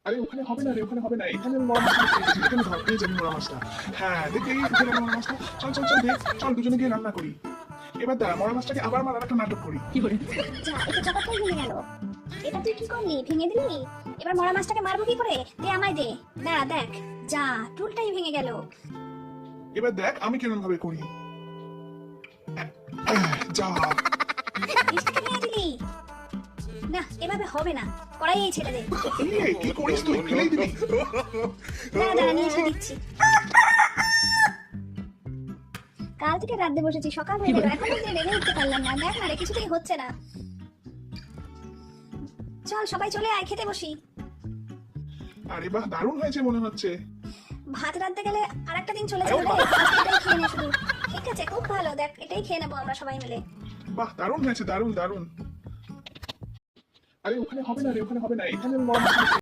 আরে ওখানে হবে না রে, ওখানে হবে না, এখানে আমি মরা মাছটা পেয়েছি, এখানে ধর পেয়ে যাবি মরা মাছটা। হ্যাঁ দেখি এখানে মরা মাছটা। চল চল চল দেখ, চল দুজনে গিয়ে রান্না করি। এবার দাঁড়া, মরা মাছটাকে আবার মারার একটা নাটক করি। যা, এটা জগৎটাই ভেঙে গেল। এটা তুই কি করলি? ভেঙে দিলি? এবার মরা মাছটাকে মারবো কি করে? দে আমায় দে। দাঁড়া দেখ, যা টুলটাই ভেঙে গেল। এবার দেখ আমি কেমন ভাবে করি। যা, ডিশটাকে ভেঙে দিলি। না, এভাবে হবে না, কড়াইয়েই ছেড়ে দে। এই কি করিস তুই, ফেলেই দিবি। দাঁড়া দাঁড়া, নিয়ে এসে দিচ্ছি। কাল থেকে রাঁধতে বসেছি, সকাল হয়ে গেল, এখন অব্দি রেগে উঠতে পারলাম না। দেখ না রে, কিছুতেই হচ্ছে না। চল সবাই চলে আয়, খেতে বসি। আরে বাহ, দারুণ হয়েছে মনে হচ্ছে। ভাত রাঁধতে গেলে আরেকটা দিন চলে যাবে রে। আজকে এটাই খেয়ে নে শুধু। ঠিক আছে, খুব ভালো। দেখ, এটাই খেয়ে নেবো আমরা সবাই মিলে। বাহ, দারুণ হয়েছে, দারুণ দারুণ। আরে ওখানে হবে না রে, ওখানে হবে না, এখানে আমি মরা মাছটা